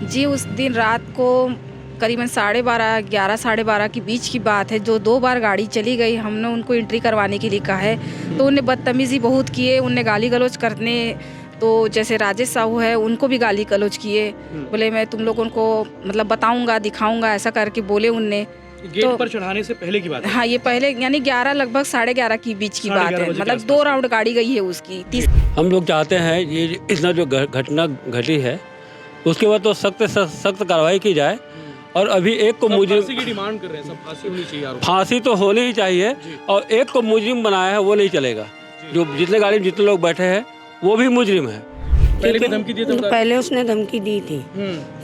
जी, उस दिन रात को करीबन 12:30, 11, 12:30 के बीच की बात है, जो 2 बार गाड़ी चली गई। हमने उनको एंट्री करवाने के लिए कहा है, तो उन्हें बदतमीज़ी बहुत किए, उन्हें गाली-गलौज करने, तो जैसे राजेश साहू है, उनको भी गाली-गलौज किए। बोले मैं तुम लोगों को मतलब बताऊँगा, दिखाऊँगा, ऐसा करके बोले उनने। गेट पर चढ़ाने से पहले की बात है? हाँ, ये पहले यानी 11 लगभग 11:30 के बीच की बात है। मतलब 2 राउंड गाड़ी गई है उसकी। हम लोग चाहते हैं ये इतना जो घटना घटी है उसके बाद तो सख्त से सख्त कार्रवाई की जाए और अभी एक को मुजरिम फांसी की डिमांड कर रहे हैं, सब फांसी होनी चाहिए आरोपी। फांसी तो होनी ही चाहिए और एक को मुजरिम बनाया है वो नहीं चलेगा। जो जितने गाड़ी में जितने लोग बैठे हैं वो भी मुजरिम है। पहले भी धमकी दी थी? पहले उसने धमकी दी थी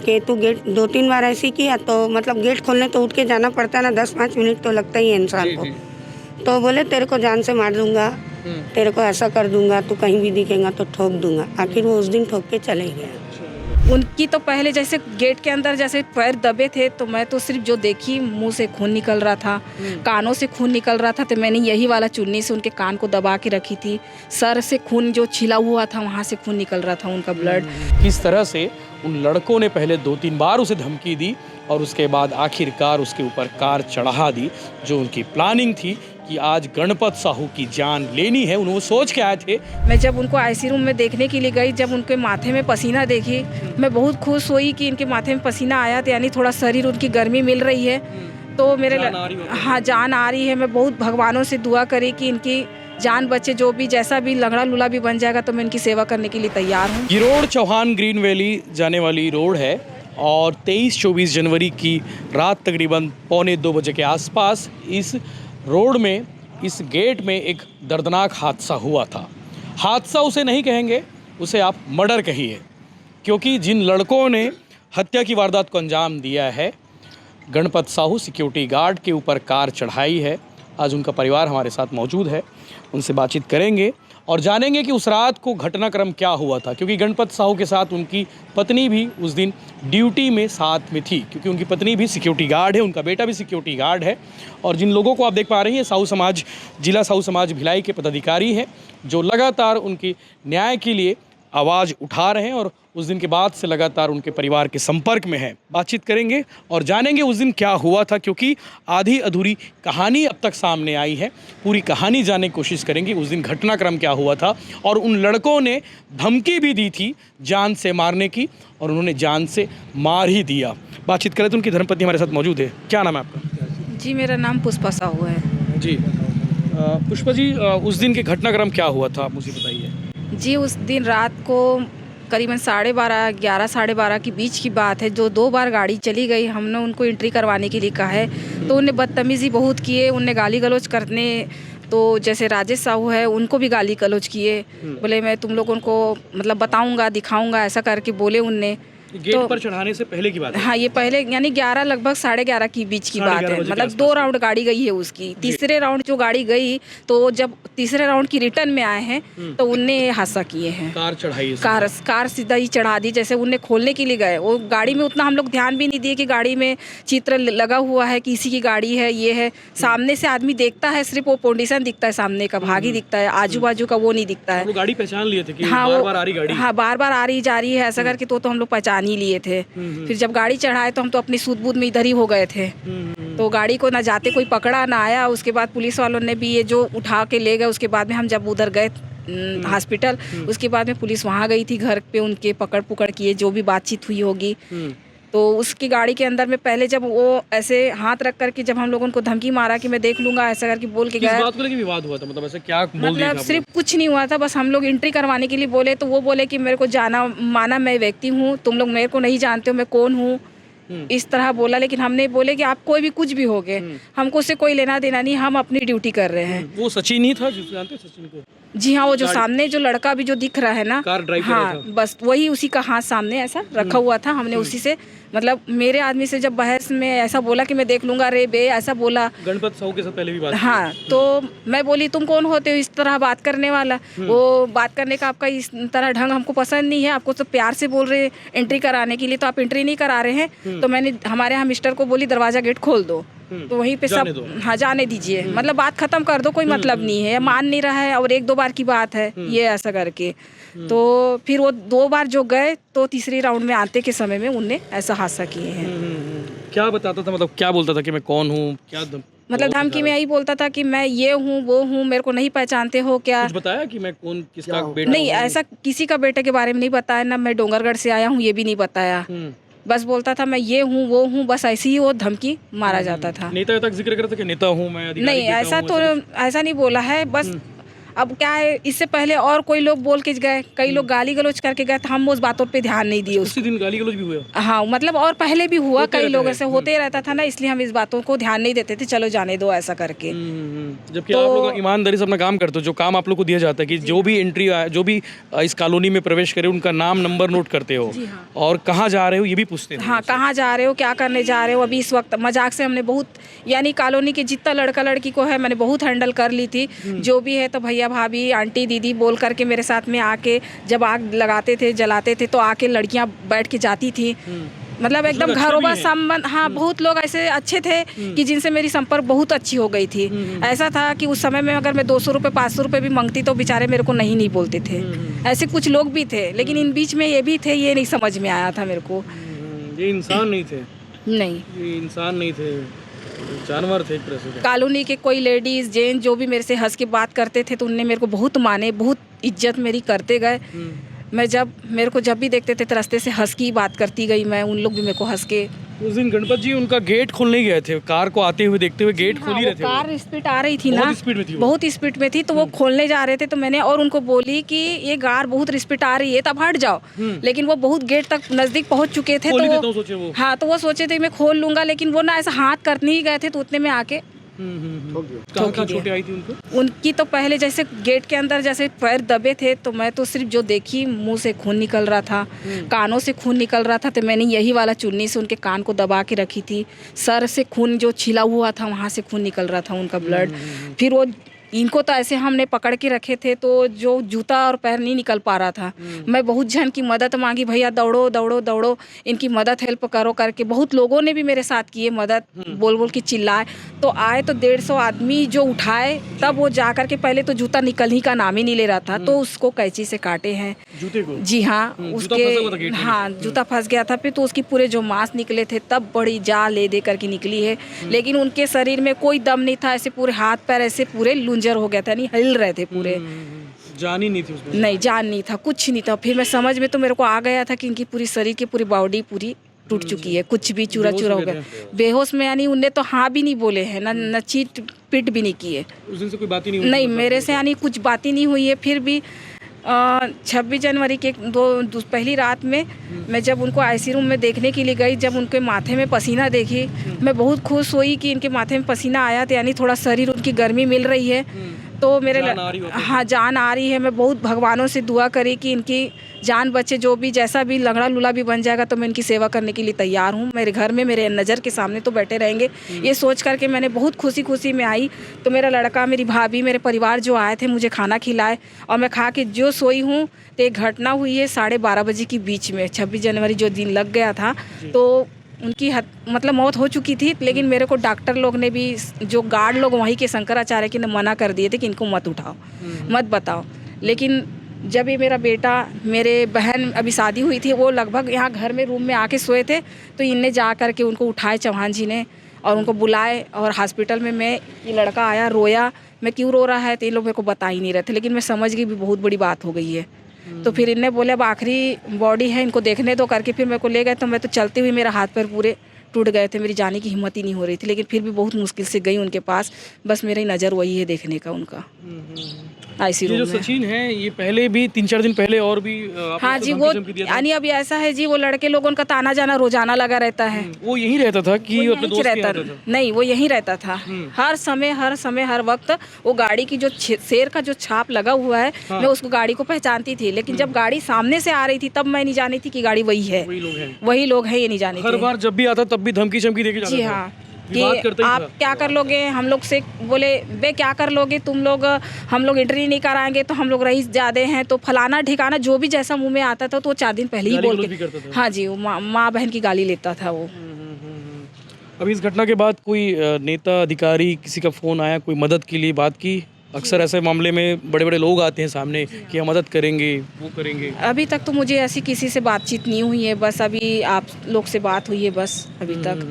कि तू गेट 2-3 बार ऐसी किया तो मतलब गेट खोलने तो उठ के जाना पड़ता है ना, 10-5 मिनट तो लगता ही है इंसान को। तो बोले तेरे को जान से मार दूंगा, तेरे को ऐसा कर दूंगा, तू कहीं भी दिखेगा तो ठोक दूंगा। आखिर वो उस दिन ठोक के चले गए। उनकी तो पहले जैसे गेट के अंदर जैसे पैर दबे थे, तो मैं तो सिर्फ जो देखी मुंह से खून निकल रहा था, कानों से खून निकल रहा था, तो मैंने यही वाला चुन्नी से उनके कान को दबा के रखी थी। सर से खून जो छिला हुआ था वहाँ से खून निकल रहा था, उनका ब्लड। किस तरह से उन लड़कों ने पहले 2-3 बार उसे धमकी दी और उसके बाद आखिरकार उसके ऊपर कार चढ़ा दी। जो उनकी प्लानिंग थी कि आज गणपत साहू की जान लेनी है, उन्होंने सोच के आए थे। मैं जब उनको आईसी रूम में देखने के लिए गई, जब उनके माथे में पसीना देखी, मैं बहुत खुश हुई कि इनके माथे में पसीना आया, तो यानी थोड़ा शरीर उनकी गर्मी मिल रही है। तो मेरे हाँ जान आ रही है। मैं बहुत भगवानों से दुआ करी कि इनकी जान बचे, जो भी जैसा भी लंगड़ा लूला भी बन जाएगा तो मैं इनकी सेवा करने के लिए तैयार हूँ। ये रोड चौहान ग्रीन वैली जाने वाली रोड है और 23-24 जनवरी की रात तकरीबन 1:45 बजे के आसपास इस रोड में, इस गेट में एक दर्दनाक हादसा हुआ था। हादसा उसे नहीं कहेंगे, उसे आप मर्डर कहिए, क्योंकि जिन लड़कों ने हत्या की वारदात को अंजाम दिया है, गणपत साहू सिक्योरिटी गार्ड के ऊपर कार चढ़ाई है। आज उनका परिवार हमारे साथ मौजूद है, उनसे बातचीत करेंगे और जानेंगे कि उस रात को घटनाक्रम क्या हुआ था, क्योंकि गणपत साहू के साथ उनकी पत्नी भी उस दिन ड्यूटी में साथ में थी, क्योंकि उनकी पत्नी भी सिक्योरिटी गार्ड है, उनका बेटा भी सिक्योरिटी गार्ड है। और जिन लोगों को आप देख पा रही हैं, साहू समाज, जिला साहू समाज भिलाई के पदाधिकारी हैं, जो लगातार उनकी न्याय के लिए आवाज़ उठा रहे हैं और उस दिन के बाद से लगातार उनके परिवार के संपर्क में हैं। बातचीत करेंगे और जानेंगे उस दिन क्या हुआ था, क्योंकि आधी अधूरी कहानी अब तक सामने आई है। पूरी कहानी जानने की कोशिश करेंगे, उस दिन घटनाक्रम क्या हुआ था। और उन लड़कों ने धमकी भी दी थी जान से मारने की और उन्होंने जान से मार ही दिया। बातचीत करें तो उनकी धर्मपत्नी हमारे साथ मौजूद है। क्या नाम है आपका? जी, मेरा नाम पुष्पा साहू है। जी पुष्पा जी, उस दिन के घटनाक्रम क्या हुआ था, आप मुझे बताइए। जी, उस दिन रात को करीबन 12:30, 11, 12:30 के बीच की बात है, जो 2 बार गाड़ी चली गई। हमने उनको एंट्री करवाने के लिए कहा है, तो उन्हें बदतमीज़ी बहुत किए, उन्हें गाली-गलौज करने, तो जैसे राजेश साहू है, उनको भी गाली-गलौज किए। बोले मैं तुम लोगों को मतलब बताऊँगा, दिखाऊँगा, ऐसा करके बोले उनने। गेट पर चढ़ाने से पहले की बात है? हाँ, ये पहले यानी 11 लगभग 11:30 के बीच की बात है। मतलब 2 राउंड गाड़ी गई है उसकी। तीसरे राउंड जो गाड़ी गई, तो जब तीसरे राउंड की रिटर्न में आए हैं तो उनने हादसा किए हैं। कार चढ़ाई है? कार सीधा ही चढ़ा दी। जैसे उन्हें खोलने के लिए गए, वो गाड़ी में उतना हम लोग ध्यान भी नहीं दिए कि गाड़ी में चित्र लगा हुआ है, किसी की गाड़ी है, ये है। सामने से आदमी देखता है, सिर्फ वो पोजीशन दिखता है सामने का, भाग ही दिखता है, आजू बाजू का वो नहीं दिखता है। वो गाड़ी पहचान लिए थे कि हाँ, बार-बार आ रही गाड़ी? हाँ, बार-बार आ रही जा रही है, ऐसा करके तो हम लोग पहचान ही लिए थे। फिर जब गाड़ी चढ़ाए तो हम तो अपनी सूद-बूद में इधर ही हो गए थे। तो गाड़ी को ना जाते कोई पकड़ा ना आया। उसके बाद पुलिस वालों ने भी ये जो उठा के ले गए, उसके बाद में हम जब उधर गए हॉस्पिटल, उसके बाद में पुलिस वहाँ गई थी, घर पे उनके पकड़ पुकड़ किए, जो भी बातचीत हुई होगी। तो उसकी गाड़ी के अंदर में पहले जब वो ऐसे हाथ रख करके जब हम लोगों को धमकी मारा कि मैं देख लूंगा, ऐसा करके बोल के गया। किस बात को लेके विवाद हुआ था, मतलब ऐसे क्या बोल दिया था? मतलब सिर्फ कुछ नहीं हुआ था, बस हम लोग एंट्री करवाने के लिए बोले, तो वो बोले कि मेरे को जाना माना मैं व्यक्ति हूँ, तुम लोग मेरे को नहीं जानते हो मैं कौन हूँ, इस तरह बोला। लेकिन हमने बोले कि आप कोई भी कुछ भी हो गए, हमको उससे कोई लेना देना नहीं, हम अपनी ड्यूटी कर रहे हैं। वो सचिन ही था, जिसको जानते हो सचिन को? जी हाँ, वो जो सामने जो लड़का भी जो दिख रहा है ना, कार ड्राइव कर रहा हाँ, बस वही, उसी का हाथ सामने ऐसा रखा हुआ था। हमने उसी से मतलब मेरे आदमी से जब बहस में ऐसा बोला कि मैं देख लूंगा रे बे, ऐसा बोला। गणपत साहू के साथ पहले भी बात? हाँ, तो मैं बोली तुम कौन होते हो इस तरह बात करने वाला? वो बात करने का आपका इस तरह ढंग हमको पसंद नहीं है। आपको तो प्यार से बोल रहे एंट्री कराने के लिए, तो आप एंट्री नहीं करा रहे हैं। तो मैंने हमारे यहाँ मिस्टर को बोली दरवाज़ा गेट खोल दो। तो वहीं पे जाने सब दो। हाँ जाने दीजिए, मतलब बात खत्म कर दो, कोई मतलब नहीं है, मान नहीं रहा है और 1-2 बार की बात है ये ऐसा करके। तो फिर वो 2 बार जो गए तो तीसरी राउंड में आते के समय में उनने ऐसा हादसा किए हैं। क्या बताता था, मतलब क्या बोलता था कि मैं कौन हूँ, क्या मतलब धमकी में यही बोलता था कि मैं ये हूँ वो हूँ, मेरे को नहीं पहचानते हो क्या। कुछ बताया कि मैं कौन, किसका बेटा नहीं, हूँ? ऐसा किसी का बेटे के बारे में नहीं बताया, ना मैं डोंगरगढ़ से आया हूँ ये भी नहीं बताया। बस बोलता था मैं ये हूँ वो हूँ, बस ऐसी ही वो धमकी मारा जाता था। नेता तक जिक्र करता कि नेता हूँ मैं, अधिकारी नहीं, बेटा ऐसा हूँ, तो ऐसा नहीं बोला है। बस अब क्या है, इससे पहले और कोई लोग बोल के गए, कई लोग गाली गलौज करके गए, तो हम उस बातों पे ध्यान नहीं दिए उसी दिन गाली गलौज भी हुआ। हाँ, मतलब और पहले भी हुआ, होते कई रहता लोगों है। से होते रहता था ना, इसलिए हम इस बातों को ध्यान नहीं देते थे, चलो जाने दो ऐसा करके। जबकि आप लोग ईमानदारी से अपना काम करते हो, जो काम आप लोग को दिया जाता है कि जो भी एंट्री आए, जो भी इस कॉलोनी में प्रवेश करे, उनका नाम नंबर नोट करते हो और कहाँ जा रहे हो ये भी पूछते थे। हाँ, कहाँ जा रहे हो, क्या करने जा रहे हो। अभी इस वक्त मजाक से हमने बहुत, यानी कॉलोनी के जितना लड़का लड़की को है मैंने बहुत हैंडल कर ली थी। जो भी है तो भैया भाभी आंटी दीदी बोल करके मेरे साथ में आके जब आग लगाते थे जलाते थे तो आके लड़कियां बैठ के जाती थी। मतलब एकदम घरों संबंध, हाँ बहुत लोग ऐसे अच्छे थे कि जिनसे मेरी संपर्क बहुत अच्छी हो गई थी। ऐसा था कि उस समय में अगर मैं 200 रुपये 500 रुपये भी मांगती तो बेचारे मेरे को नहीं बोलते थे। ऐसे कुछ लोग भी थे, लेकिन इन बीच में ये भी थे, ये नहीं समझ में आया था मेरे को। ये इंसान नहीं थे, नहीं, ये इंसान नहीं थे, जानवर थे एक तरह से। कॉलोनी के कोई लेडीज जेंट्स जो भी मेरे से हंस के बात करते थे तो उनने मेरे को बहुत माने, बहुत इज्जत मेरी करते गए। मैं जब मेरे को जब भी देखते थे तो रास्ते से हंस की बात करती गई मैं, उन लोग भी मेरे को हंस के। उस दिन गणपत जी उनका गेट खोलने गए थे, कार को आते हुए देखते हुए गेट खोल ही रहे थे। कार स्पीड आ रही थी ना, बहुत स्पीड में थी वो। बहुत स्पीड में थी, तो वो खोलने जा रहे थे तो मैंने और उनको बोली कि ये कार बहुत स्पीड आ रही है तब हट जाओ। लेकिन वो बहुत गेट तक नजदीक पहुंच चुके थे, खोल ही तो देता हूं सोचे वो। हाँ, तो वो सोचे थे मैं खोल लूंगा, लेकिन वो ना ऐसा हाथ करने ही गए थे तो उतने में आके कहाँ छोटे आई थी उनको? उनकी तो पहले जैसे गेट के अंदर जैसे पैर दबे थे तो मैं तो सिर्फ जो देखी, मुंह से खून निकल रहा था, कानों से खून निकल रहा था, तो मैंने यही वाला चुन्नी से उनके कान को दबा के रखी थी। सर से खून जो छिला हुआ था वहाँ से खून निकल रहा था उनका ब्लड। फिर वो इनको तो ऐसे हमने पकड़ के रखे थे तो जो जूता और पैर नहीं निकल पा रहा था। मैं बहुत जन की मदद मांगी, भैया दौड़ो दौड़ो दौड़ो, इनकी मदद हेल्प करो करके। बहुत लोगों ने भी मेरे साथ किए मदद, बोल बोल के चिल्लाए। तो आए तो 150 आदमी जो उठाए, तब वो जा कर के पहले तो जूता निकल ही का नाम ही नहीं ले रहा था, तो उसको कैंची से काटे हैं जूते को। जी हाँ, जूता फंसा हुआ था गेट उसके में। हाँ जूता फंस गया था। फिर तो उसकी पूरे जो मांस निकले थे तब बड़ी जान ले दे करके निकली है, लेकिन उनके शरीर में कोई दम नहीं था। ऐसे पूरे हाथ पैर ऐसे पूरे लुंजर हो गया था, नहीं हिल रहे थे पूरे। जान ही नहीं थी उसमें। नहीं, जान नहीं था, कुछ नहीं था। फिर मैं समझ में तो मेरे को आ गया था कि इनकी पूरी शरीर की पूरी बॉडी पूरी टूट चुकी है, कुछ भी चूरा चूरा हो गया। बेहोश में, यानी उनने तो हाँ भी नहीं बोले हैं, न चीट पिट भी नहीं किए। उस दिन से कोई बात ही नहीं हुई? नहीं, मेरे से यानी कुछ बात ही नहीं हुई है। फिर भी 26 जनवरी के पहली रात में मैं जब उनको आईसी रूम में देखने के लिए गई, जब उनके माथे में पसीना देखी, मैं बहुत खुश हुई कि इनके माथे में पसीना आया, तो यानी थोड़ा शरीर उनकी गर्मी मिल रही है। तो मेरे हाँ जान आ रही है। मैं बहुत भगवानों से दुआ करी कि इनकी जान बचे, जो भी जैसा भी लंगड़ा लूला भी बन जाएगा तो मैं इनकी सेवा करने के लिए तैयार हूँ। मेरे घर में मेरे नज़र के सामने तो बैठे रहेंगे, ये सोच करके मैंने बहुत खुशी खुशी में आई। तो मेरा लड़का, मेरी भाभी, मेरे परिवार जो आए थे मुझे खाना खिलाए, और मैं खा के जो सोई हूँ। तो एक घटना हुई है 12:30 बजे के बीच में, 26 जनवरी जो दिन लग गया था, तो उनकी मतलब मौत हो चुकी थी। लेकिन मेरे को डॉक्टर लोग ने भी, जो गार्ड लोग वहीं के शंकराचार्य के ने मना कर दिए थे कि इनको मत उठाओ, मत बताओ। लेकिन जब ये मेरा बेटा, मेरे बहन अभी शादी हुई थी, वो लगभग यहाँ घर में रूम में आके सोए थे, तो इनने जा कर के उनको उठाए चौहान जी ने और उनको बुलाए। और हॉस्पिटल में मैं, ये लड़का आया, रोया। मैं क्यों रो रहा है तो ये लोग मेरे को बता ही नहीं रहे थे, लेकिन मैं समझ गई भी बहुत बड़ी बात हो गई है। तो फिर इनने बोले अब आखिरी बॉडी है, इनको देखने दो करके फिर मेरे को ले गए। तो मैं तो चलती हुई मेरा हाथ पैर पूरे टूट गए थे, मेरी जाने की हिम्मत ही नहीं हो रही थी, लेकिन फिर भी बहुत मुश्किल से गई उनके पास। बस मेरी नज़र वही है देखने का उनका आईसी ये रूम जो में। सचिन है, ये पहले भी 3-4 दिन पहले और भी हाँ जी, वो यानी अभी ऐसा है जी, वो लड़के लोगों का ताना जाना रोजाना लगा रहता है। वो यहीं रहता था कि वो अपने यहीं दोस्त के रहता यहाँ रहता था? नहीं, वो यहीं रहता था। हर समय हर वक्त वो गाड़ी की जो शेर का जो छाप लगा हुआ है, मैं उसको गाड़ी को पहचानती थी। लेकिन जब गाड़ी सामने से आ रही थी तब मैं नहीं जानी थी कि गाड़ी वही है, वही लोग हैं। वही लोग हैं, ये नहीं जानी हर थी। बार जब भी आता तब भी धमकी चमकी देके जाता जी था। हाँ, विवाद कि करता ही आप था। क्या कर लोगे, हम लोग से बोले बे क्या कर लोगे तुम लोग, हम लोग एंट्री नहीं कराएंगे तो हम लोग रईस ज़्यादा हैं, तो फलाना ठिकाना जो भी जैसा मुंह में आता था तो वो 4 दिन पहले ही गाली बोल गलौज भी के, करता था। हाँ जी, वो माँ बहन की गाली लेता था वो। अभी इस घटना के बाद कोई नेता अधिकारी किसी का फ़ोन आया, कोई मदद के लिए बात की? अक्सर ऐसे मामले में बड़े बड़े लोग आते हैं सामने कि हम मदद करेंगे, वो करेंगे। अभी तक तो मुझे ऐसी किसी से बातचीत नहीं हुई है, बस अभी आप लोग से बात हुई है बस अभी तक।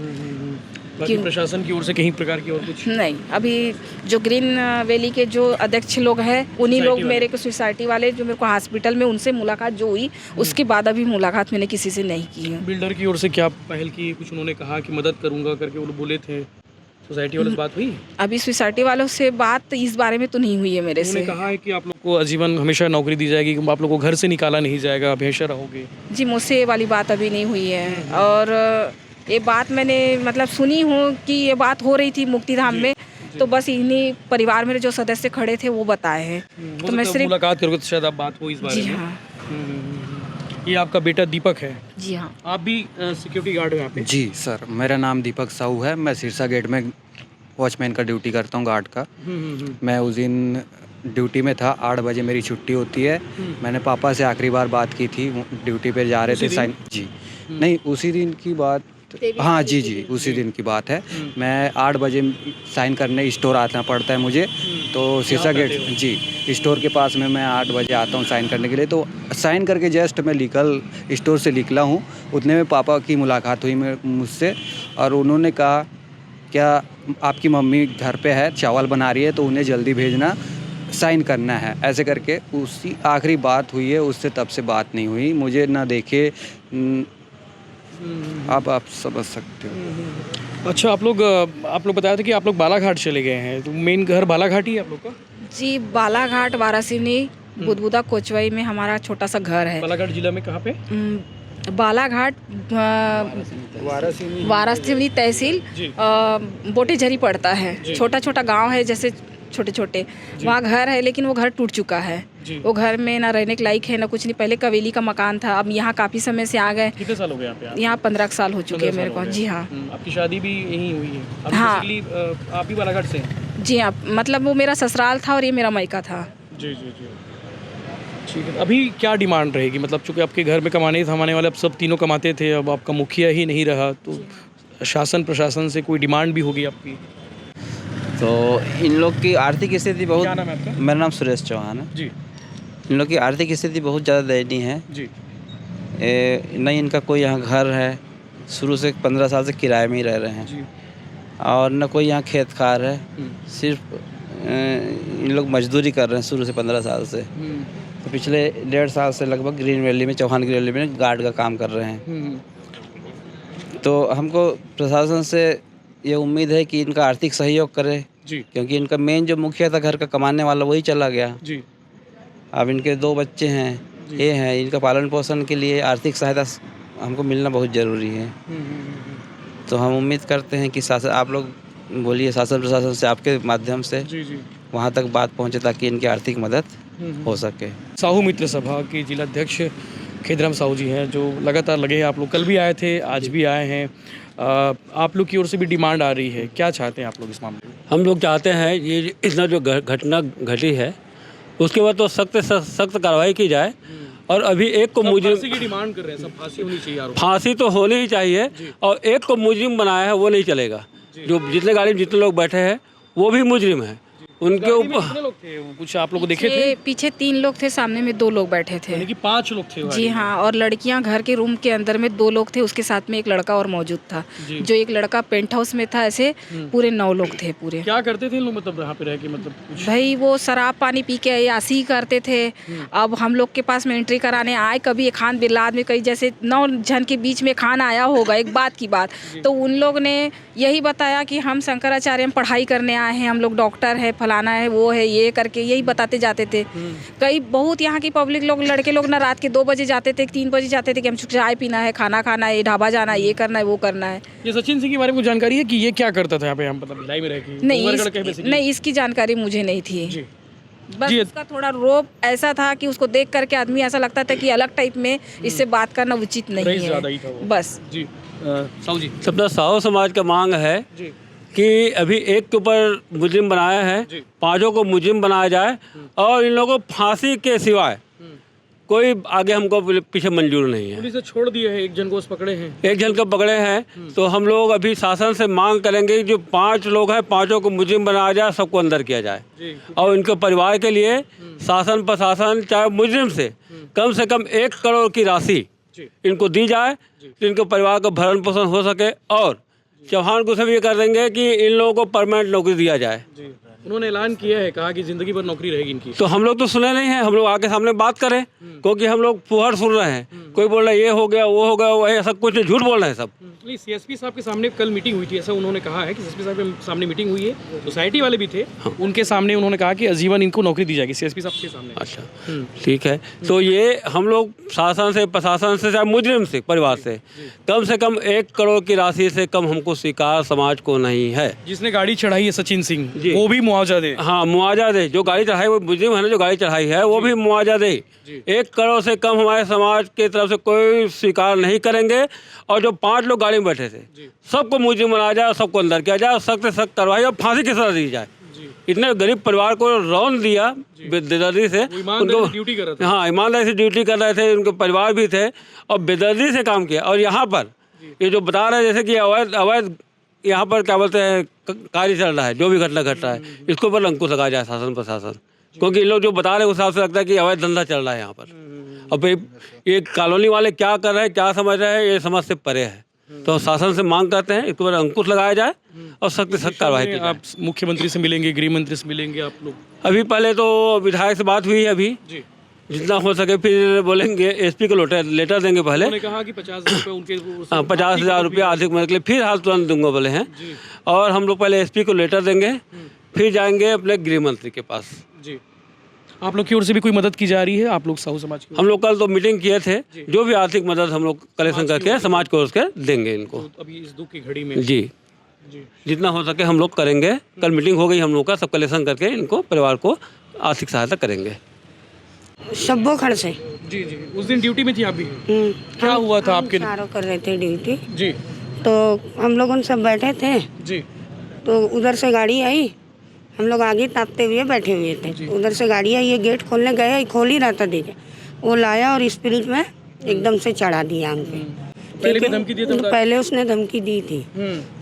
बाकी प्रशासन की ओर से कहीं प्रकार की और कुछ? नहीं, अभी जो ग्रीन वैली के जो अध्यक्ष लोग हैं उन्हीं लोग मेरे को सोसाइटी वाले जो मेरे को हॉस्पिटल में उनसे मुलाकात जो हुई उसके बाद अभी मुलाकात मैंने किसी से नहीं की है। बिल्डर की ओर से क्या पहल की? कुछ उन्होंने कहा कि मदद करूंगा करके वो बोले थे? सोसाइटी वालों से बात हुई? अभी सोसाइटी वालों से बात इस बारे में तो नहीं हुई है मेरे से। उन्होंने कहा है कि आप लोग को आजीवन हमेशा नौकरी दी जाएगी, आप लोग को घर से निकाला नहीं जाएगा, हमेशा रहोगे। जी, मुझसे ये वाली बात अभी नहीं हुई है। और ये बात मैंने मतलब सुनी हूँ कि ये बात हो रही थी मुक्तिधाम में, तो बस इन्हीं परिवार में जो सदस्य खड़े थे वो बताए हैं। तो मैं सिर्फ मुलाकात करोगे तो शायद आप बात हो इस बारे जी में। हाँ। ये आपका बेटा दीपक है? जी हाँ। आप भी सिक्योरिटी गार्ड हो यहाँ पे? जी सर, मेरा नाम दीपक साहू है। मैं सिरसा गेट में वॉचमैन का ड्यूटी करता हूँ, गार्ड का। मैं उस दिन ड्यूटी में था, 8 बजे मेरी छुट्टी होती है। मैंने पापा से आखिरी बार बात की थी, ड्यूटी पे जा रहे थे साइन। जी नहीं, उसी दिन की बात। हाँ जी जी, उसी दिन की बात है। मैं 8 बजे साइन करने स्टोर आना पड़ता है मुझे, तो सिरसा गेट जी स्टोर के पास में मैं 8 बजे आता हूँ साइन करने के लिए। तो साइन करके जस्ट मैं स्टोर से निकला हूँ, उतने में पापा की मुलाकात हुई मुझसे, और उन्होंने कहा क्या आपकी मम्मी घर पे है, चावल बना रही है, तो उन्हें जल्दी भेजना, साइन करना है, ऐसे करके उसी आखिरी बात हुई है। उससे तब से बात नहीं हुई, मुझे ना देखे। आप समझ सकते हो। अच्छा, आप लोग बताया था कि आप लोग बालाघाट चले गए हैं, तो मेन घर बालाघाट ही है आप लोग का? जी, बालाघाट वारासिवनी बुदबुदा कोचवाई में हमारा छोटा सा घर है। बालाघाट जिला में कहाँ पे? बालाघाट वारासिवनी तहसील बोटेझरी पड़ता है। छोटा छोटा गांव है, जैसे छोटे छोटे वहाँ घर है, लेकिन वो घर टूट चुका है। वो घर में ना रहने के लायक है ना कुछ नहीं। पहले कवेली का मकान था, अब यहाँ काफ़ी समय से आ गए। कितने साल हो गए यहाँ पे? यहाँ 15 साल हो चुके हैं मेरे को। जी हाँ। आपकी शादी भी यहीं हुई है? हाँ। आप भी बालाघाट से हैं? जी हाँ, मतलब वो मेरा ससुराल था और ये मेरा मायका था। जी जी जी, ठीक है। अभी क्या डिमांड रहेगी? मतलब चूँकि आपके घर में कमाने थमाने वाले अब सब तीनों कमाते थे, अब आपका मुखिया ही नहीं रहा, तो शासन प्रशासन से कोई डिमांड भी होगी आपकी? तो इन लोग की आर्थिक स्थिति बहुत। क्या नाम है आपका? मेरा नाम सुरेश चौहान है जी। इन लोग की आर्थिक स्थिति बहुत ज़्यादा दयनीय है जी। नहीं इनका कोई यहाँ घर है, शुरू से 15 साल से किराए में ही रह रहे हैं जी। और न कोई यहाँ खेत खार है, सिर्फ इन लोग मजदूरी कर रहे हैं शुरू से 15 साल से। तो पिछले 1.5 साल से लगभग ग्रीन वैली में, चौहान ग्रीन वैली में गार्ड का काम कर रहे हैं। तो हमको प्रशासन से ये उम्मीद है कि इनका आर्थिक सहयोग करे जी, क्योंकि इनका मेन जो मुखिया था घर का कमाने वाला वही चला गया। जी। अब इनके 2 बच्चे हैं, ये हैं, इनका पालन पोषण के लिए आर्थिक सहायता हमको मिलना बहुत ज़रूरी है। तो हम उम्मीद करते हैं कि शासन, आप लोग बोलिए, शासन प्रशासन से आपके माध्यम से जी जी वहाँ तक बात पहुँचे ताकि इनकी आर्थिक मदद हो सके। साहू मित्र सभा के जिलाध्यक्ष खेदराम साहू जी हैं, जो लगातार लगे हैं। आप लोग कल भी आए थे, आज भी आए हैं। आप लोग की ओर से भी डिमांड आ रही है, क्या चाहते हैं आप लोग इस मामले में? हम लोग चाहते हैं ये इतना जो घटना घटी है उसके बाद तो सख्त से सख्त कार्रवाई की जाए। और अभी एक को मुजरिम फांसी की डिमांड कर रहे हैं, सब फांसी होनी चाहिए आरोपी। फांसी तो होनी ही चाहिए, और एक को मुजरिम बनाया है वो नहीं चलेगा। जो जितने गाड़ी में जितने लोग बैठे हैं वो भी मुजरिम हैं। उनके ऊपर कितने लोग थे? कुछ आप लोग को देखे थे? पीछे 3 लोग थे, सामने में 2 लोग बैठे थे। यानी कि 5 लोग थे जी हाँ, और लड़कियां घर के रूम के अंदर में 2 लोग थे, उसके साथ में एक लड़का और मौजूद था। जो एक लड़का पेंट हाउस में था, ऐसे पूरे 9 लोग थे पूरे। क्या करते थे लोग, मतलब यहाँ पे रह के, मतलब कुछ? भाई वो शराब पानी पी के ऐसी ही करते थे। अब हम लोग के पास में एंट्री कराने आए, कभी एक खान बिलाद में कई जैसे 9 जन के बीच में खान आया होगा, एक बात की बात। तो उन लोग ने यही बताया कि हम शंकराचार्य में पढ़ाई करने आए हैं, हम लोग डॉक्टर है, फलाना है, वो है, ये करके यही बताते जाते थे। कई बहुत यहाँ की पब्लिक लोग, लड़के लोग ना रात के 2 बजे जाते थे, 3 बजे जाते थे कि हम चाय पीना है, खाना खाना है, ढाबा जाना है, ये करना है, वो करना है। ये सचिन सिंह के बारे में कुछ जानकारी है कि ये क्या करता था यहाँ पे? हम मतलब भिलाई में रह के नहीं, इसकी जानकारी मुझे नहीं थी। जी। बस जी। उसका थोड़ा रोब ऐसा था कि उसको देख करके आदमी ऐसा लगता था कि अलग टाइप में इससे बात करना उचित नहीं रईस ज़्यादा ही था है। वो। बस जी। साहू जी। सबका साहू समाज का मांग है जी। कि अभी एक के ऊपर मुजरिम बनाया है, 5 को मुजरिम बनाया जाए और इन लोगों को फांसी के सिवाय कोई आगे हमको पीछे मंजूर नहीं है। पुलिस ने छोड़ दिया है, एक जन को पकड़े हैं। एक जन को पकड़े हैं, तो हम लोग अभी शासन से मांग करेंगे कि जो 5 लोग हैं, 5 को मुजरिम बनाया जाए, सबको अंदर किया जाए और इनके परिवार के लिए शासन प्रशासन चाहे मुजरिम से कम 1 करोड़ की राशि इनको दी जाए, तो इनके परिवार का भरण पोषण हो सके। और चौहान को से भी ये कर देंगे कि इन लोगों को परमानेंट नौकरी दिया जाए। उन्होंने ऐलान किया है, कहा कि जिंदगी भर नौकरी रहेगी इनकी। तो हम लोग तो सुने नहीं हैं, हम लोग आके सामने बात करें, क्योंकि हम लोग फुहड़ सुन रहे हैं। कोई बोल रहा है ये हो गया, वो हो गया, वो ऐसा कुछ नहीं, झूठ बोल रहे हैं सब। नहीं, सीएसपी साहब के सामने कल मीटिंग हुई थी, ऐसा उन्होंने कहा है कि सीएसपी साहब के सामने मीटिंग हुई है, सोसाइटी वाले भी थे, उनके सामने उन्होंने कहा कि आजीवन इनको नौकरी दी जाएगी, सीएसपी साहब के सामने। अच्छा, ठीक है। तो ये हम लोग शासन से प्रशासन से चाहे मुजरिम से परिवार से कम 1 करोड़ की राशि से कम हमको स्वीकार समाज को नहीं है। जिसने गाड़ी चढ़ाई है सचिन सिंह, वो भी मुआवजा दे। हाँ, मुआवजा दे। जो गाड़ी चढ़ाई, वो मुजरिम है ना, जो गाड़ी चढ़ाई है वो भी मुआवजा दे। 1 करोड़ से कम हमारे समाज की तरफ से कोई स्वीकार नहीं करेंगे। और जो 5 लोग गाड़ी में बैठे थे, सबको मुजरिम बनाया जाए, सबको अंदर किया जाए, सख्त से सख्त कार्रवाई और फांसी की सजा दी जाए। इतने गरीब परिवार को रौंद दिया बेदर्दी से, उनको ड्यूटी कर रहे थे। हाँ, ईमानदारी से ड्यूटी कर रहे थे, उनके परिवार भी थे और बेदर्दी से काम किया। और यहाँ पर ये जो बता रहे हैं जैसे कि अवैध यहाँ पर क्या बोलते हैं कार्य चल रहा है, जो भी घटना घट रहा है, इसके ऊपर अंकुश लगाया जाए शासन प्रशासन, क्योंकि इन लोग जो बता रहे हैं उस हिसाब से लगता है कि अवैध धंधा चल रहा है यहाँ पर। अब ये कॉलोनी वाले क्या कर रहे हैं, क्या समझ रहे हैं, ये समझ से परे है। तो शासन से मांग करते हैं इसके ऊपर अंकुश लगाया जाए और सख्त सख्त कार्रवाई की जाए। आप मुख्यमंत्री से मिलेंगे, गृह मंत्री से मिलेंगे आप लोग? अभी पहले तो विधायक से बात हुई है, अभी जितना हो सके फिर बोलेंगे, एसपी को लेटर देंगे पहले। उन्होंने कहा कि 50,000 रुपये उनके, 50,000 रुपया आर्थिक मदद के लिए फिर हाल तुरंत दूंगा बोले हैं। और हम लोग पहले एसपी को लेटर देंगे, फिर जाएंगे अपने गृह मंत्री के पास। जी, आप लोग की ओर से भी कोई मदद की जा रही है? आप लोग साहू समाज की? हम लोग कल तो मीटिंग किए थे, जो भी आर्थिक मदद हम लोग कलेक्शन करके समाज को उसके देंगे इनको। तो अभी इस दुख की घड़ी में जी, जितना हो सके हम लोग करेंगे। कल मीटिंग हो गई हम लोग का, सब कलेक्शन करके इनको परिवार को आर्थिक सहायता करेंगे। शब्बो खड़ से। जी, उस दिन ड्यूटी में थी आप भी? क्या हुआ था आपके? चारों कर रहे थे ड्यूटी। जी, तो हम लोग उन सब बैठे थे, जी, तो उधर से गाड़ी आई, हम लोग आगे तापते हुए बैठे हुए थे। उधर से गाड़ी आई, ये गेट खोलने गए, खोल ही रहा था, देखिए वो लाया और स्पिरिट में एकदम से चढ़ा दिया हम पे। पहले भी धमकी दी थी? पहले उसने धमकी दी थी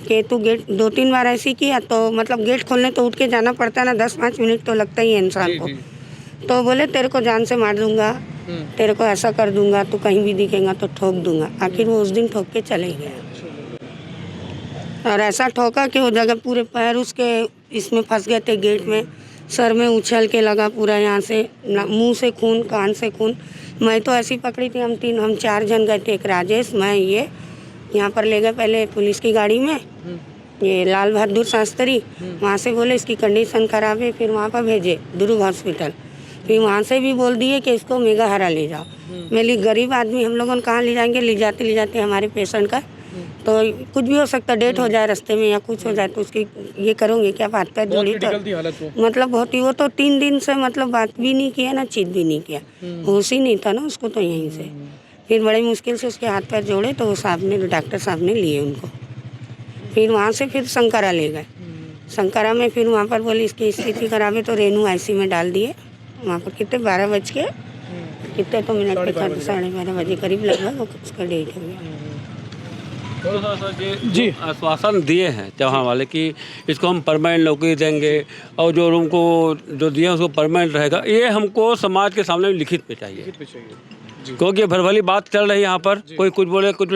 कि तू गेट 2-3 बार ऐसी किया, तो मतलब गेट खोलने तो उठ के जाना पड़ता है ना, 10-5 मिनट तो लगता ही है इंसान को। तो बोले तेरे को जान से मार दूंगा, तेरे को ऐसा कर दूंगा, तू कहीं भी दिखेगा तो ठोक दूंगा। आखिर वो उस दिन ठोक के चले गए, और ऐसा ठोका कि वो जगह पूरे पैर उसके इसमें फंस गए थे गेट में, सर में उछल के लगा पूरा, यहाँ से मुंह से खून, कान से खून। मैं तो ऐसी पकड़ी थी, हम 4 जन गए थे, एक राजेश, मैं, ये यहाँ पर ले गए पहले पुलिस की गाड़ी में, ये लाल बहादुर शास्त्री, वहाँ से बोले इसकी कंडीशन ख़राब है, फिर वहाँ पर भेजे दुर्ग हॉस्पिटल। फिर वहाँ से भी बोल दिए कि इसको मेघाहारा ले जाओ। मेरी गरीब आदमी, हम लोगों ने कहाँ ले जाएंगे, ले जाते हमारे पेशेंट का तो कुछ भी हो सकता, डेट हो जाए रास्ते में या कुछ हो जाए, तो उसकी ये करोगे क्या, बात पैर जोड़ी तो मतलब बहुत ही। वो तो 3 दिन से मतलब बात भी नहीं किया ना, चीत भी नहीं किया, होश ही नहीं था ना उसको। तो यहीं से फिर बड़ी मुश्किल से उसके हाथ पैर जोड़े, तो वो साहब ने, डॉक्टर साहब ने लिए उनको। फिर वहाँ से फिर शंकरा ले गए। शंकरा में फिर वहाँ पर बोली इसकी स्थिति खराब है, तो रेनू आईसी में डाल दिए। वहाँ पर कितने 12 बज के कितने तो मिनट के 12:30 बजे करीब लगभग उसका डेट हो गया। जी, आश्वासन दिए हैं चौहान वाले कि इसको हम परमानेंट नौकरी देंगे और जो रूम को जो दिए उसको परमानेंट रहेगा। ये हमको समाज के सामने लिखित पे चाहिए, क्योंकि भरभली बात चल रही है यहाँ पर, कोई कुछ बोले कुछ।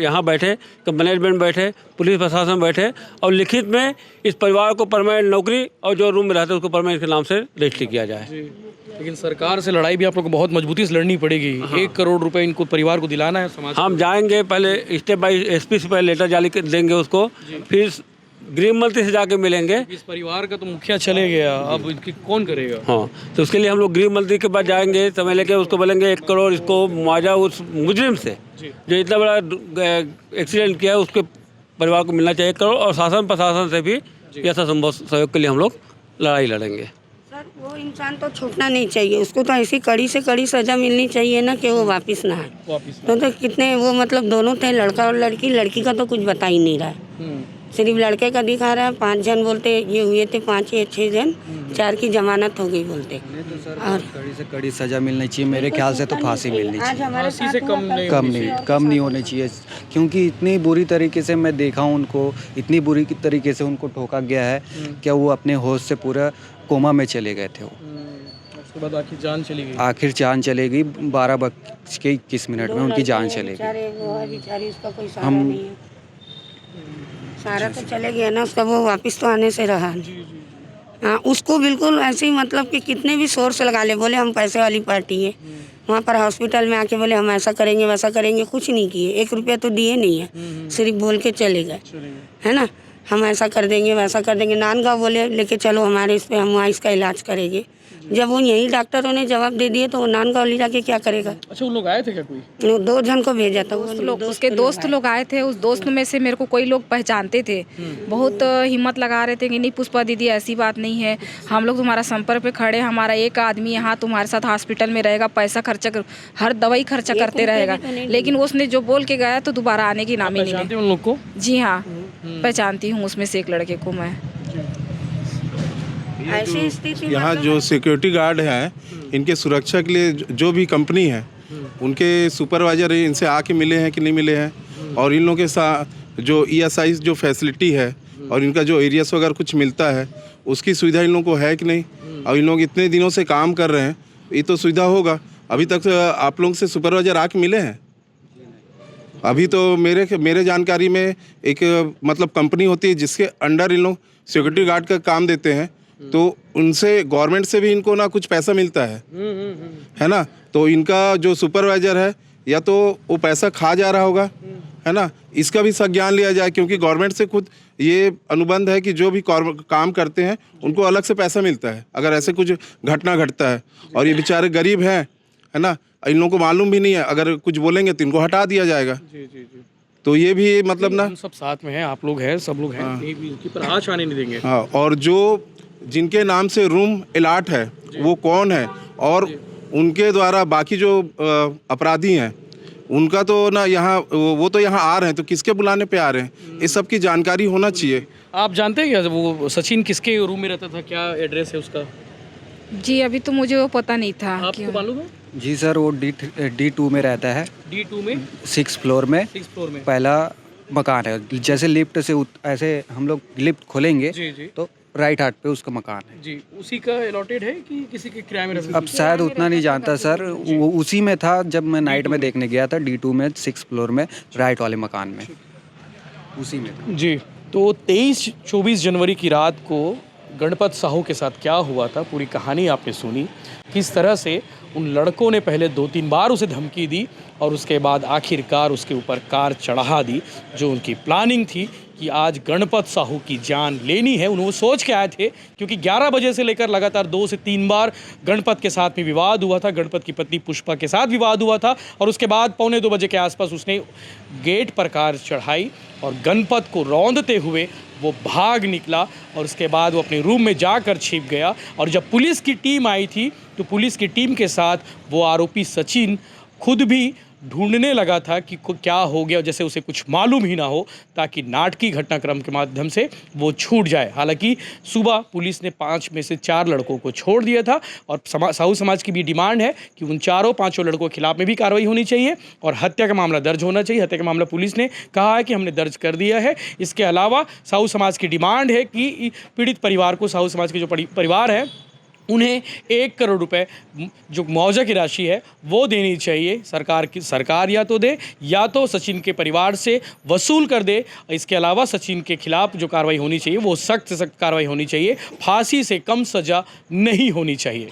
यहाँ बैठे तो मैनेजमेंट बैठे, पुलिस प्रशासन बैठे, और लिखित में इस परिवार को परमानेंट नौकरी और जो रूम में रहते हैं उसको परमानेंट के नाम से रजिस्ट्री किया जाए। लेकिन सरकार से लड़ाई भी आप लोग को बहुत मजबूती से लड़नी पड़ेगी। 1 करोड़ रुपए इनको परिवार को दिलाना है समाज। हम जाएंगे पहले स्टेप बाई एसपी से पहले लेटर जारी देंगे उसको, फिर गृह मंत्री से जाके मिलेंगे। इस परिवार का तो मुखिया चले गया, अब इनकी कौन करेगा? हाँ, तो उसके लिए हम लोग गृह मंत्री के पास जाएंगे, समय लेके उसको बोलेंगे 1 करोड़ इसको मुआवजा उस मुजरिम से जो इतना बड़ा एक्सीडेंट किया है उसके परिवार को मिलना चाहिए 1 करोड़। और शासन प्रशासन से भी यथासंभव सहयोग के लिए हम लोग लड़ाई लड़ेंगे। सर वो इंसान तो छूटना नहीं चाहिए, उसको तो ऐसी कड़ी से कड़ी सजा मिलनी चाहिए ना कि वो वापस ना आए। तो कितने वो मतलब दोनों थे, लड़का और लड़की, लड़की का तो कुछ बता ही नहीं रहा है। सिर्फ लड़के का दिखा रहा है, 5 जन बोलते ये हुए थे, 5 या 6 जन, 4 की जमानत हो गई बोलते। और कड़ी से कड़ी सज़ा मिलनी चाहिए, मेरे ख्याल से तो फांसी मिलनी चाहिए, फांसी से कम नहीं होनी चाहिए, क्योंकि इतनी बुरी तरीके से मैं देखा हूँ उनको, इतनी बुरी तरीके से उनको ठोका गया है, क्या वो अपने होश से पूरा कोमा में चले गए थे। वो उसके बाद आखिर जान चली गई। आखिर जान चलेगी, 12:21 में उनकी जान चलेगी। बेचारी, उसका कोई सहारा नहीं है, सहारा तो चले गया ना उसका, वो वापस तो आने से रहा। हाँ, उसको बिल्कुल ऐसे ही, मतलब कि कितने भी सोर्स लगा ले, बोले हम पैसे वाली पार्टी है, वहाँ पर हॉस्पिटल में आके बोले हम ऐसा करेंगे वैसा करेंगे, कुछ नहीं किए, 1 रुपया तो दिए नहीं है, सिर्फ बोल के चले गए, है ना, हम ऐसा कर देंगे वैसा कर देंगे। नानगांव बोले लेके चलो हमारे इस पे, हम वहाँ इसका इलाज करेंगे। जब वो यही डॉक्टरों ने जवाब दे दिए तो वो नानगांव ले जाके क्या करेगा। अच्छा, उन लोग आए थे क्या कोई? वो 2 जन को भेजा था, वो लोग, उसके दोस्त लोग आए थे। उस दोस्त में से मेरे को कोई लोग पहचानते थे, बहुत हिम्मत लगा रहे थे कि नहीं पुष्पा दीदी ऐसी बात नहीं है, हम लोग तुम्हारा संपर्क पे खड़े, हमारा एक आदमी यहाँ तुम्हारे साथ हॉस्पिटल में रहेगा, पैसा खर्चा कर, हर दवाई खर्चा करते रहेगा। लेकिन उसने जो बोल के गया तो दोबारा आने की नाम ही नहीं जानते हैं उन लोग को? जी हाँ, पहचानती हूँ उसमें से एक लड़के को मैं। ऐसी स्थिति यहाँ जो सिक्योरिटी गार्ड हैं, इनके सुरक्षा के लिए जो भी कंपनी है, उनके सुपरवाइजर इनसे आके मिले हैं कि नहीं मिले हैं, और इन लोगों के साथ जो ESI जो फैसिलिटी है और इनका जो एरियास वगैरह कुछ मिलता है, उसकी सुविधा इन लोगों को है कि नहीं। और इन लोग इतने दिनों से काम कर रहे हैं, ये तो सुविधा होगा। अभी तक आप लोगों से सुपरवाइजर आके मिले हैं? अभी तो मेरे जानकारी में एक मतलब कंपनी होती है जिसके अंडर इन लोग सिक्योरिटी गार्ड का काम देते हैं, तो उनसे गवर्नमेंट से भी इनको ना कुछ पैसा मिलता है ना। तो इनका जो सुपरवाइजर है, या तो वो पैसा खा जा रहा होगा, है ना, इसका भी संज्ञान लिया जाए, क्योंकि गवर्नमेंट से खुद ये अनुबंध है कि जो भी काम करते हैं उनको अलग से पैसा मिलता है अगर ऐसे कुछ घटना घटता है। और ये बेचारे गरीब हैं, है ना, इन लोगों को मालूम भी नहीं है, अगर कुछ बोलेंगे तो इनको हटा दिया जाएगा। तो ये भी मतलब ना, हम सब साथ में हैं, आप लोग हैं, सब लोग हैं, एक भी इनकी पर आँच आने नहीं देंगे। हाँ, और जो जिनके नाम से रूम अलॉट है वो कौन है, और उनके द्वारा बाकी जो अपराधी हैं उनका तो ना यहाँ, वो तो यहाँ आ रहे हैं तो किसके बुलाने पे आ रहे हैं, इस सब की जानकारी होना चाहिए। आप जानते हैं क्या वो सचिन किसके रूम में रहता था, क्या एड्रेस है उसका? जी अभी तो मुझे वो पता नहीं था। आपको मालूम है? जी सर, वो D2 में रहता है, D2 में 6th फ्लोर में, 6th फ्लोर में पहला मकान है। जैसे लिफ्ट से ऐसे हम लोग लिफ्ट खोलेंगे जी जी तो राइट हाथ पे उसका मकान है जी। उसी का अलॉटेड है कि किसी के किराए में रहता अब शायद उतना नहीं जानता सर, वो उसी में था जब मैं नाइट में देखने गया था, D2 में 6th फ्लोर में राइट वाले मकान में, उसी में था। जी। तो 23-24 जनवरी की रात को गणपत साहू के साथ क्या हुआ था, पूरी कहानी आपने सुनी। किस तरह से उन लड़कों ने पहले 2-3 बार उसे धमकी दी और उसके बाद आखिरकार उसके ऊपर कार चढ़ा दी। जो उनकी प्लानिंग थी कि आज गणपत साहू की जान लेनी है, उन्होंने सोच के आए थे, क्योंकि 11 बजे से लेकर लगातार 2 से 3 बार गणपत के साथ में विवाद हुआ था, गणपत की पत्नी पुष्पा के साथ विवाद हुआ था, और उसके बाद 1:45 बजे के आसपास उसने गेट पर कार चढ़ाई और गणपत को रौंदते हुए वो भाग निकला, और उसके बाद वो अपने रूम में जाकर छिप गया। और जब पुलिस की टीम आई थी तो पुलिस की टीम के साथ वो आरोपी सचिन खुद भी ढूंढने लगा था कि क्या हो गया, जैसे उसे कुछ मालूम ही ना हो, ताकि नाटकीय घटनाक्रम के माध्यम से वो छूट जाए। हालांकि सुबह पुलिस ने 5 में से 4 लड़कों को छोड़ दिया था, और साहू समाज की भी डिमांड है कि उन 4-5 लड़कों के खिलाफ में भी कार्रवाई होनी चाहिए और हत्या का मामला दर्ज होना चाहिए। हत्या का मामला पुलिस ने कहा है कि हमने दर्ज कर दिया है। इसके अलावा साहू समाज की डिमांड है कि पीड़ित परिवार को, साहू समाज के जो परिवार है, उन्हें 1 करोड़ रुपए जो मुआवजा की राशि है वो देनी चाहिए। सरकार या तो दे, या तो सचिन के परिवार से वसूल कर दे। इसके अलावा सचिन के खिलाफ जो कार्रवाई होनी चाहिए वो सख्त से सख्त कार्रवाई होनी चाहिए, फांसी से कम सज़ा नहीं होनी चाहिए।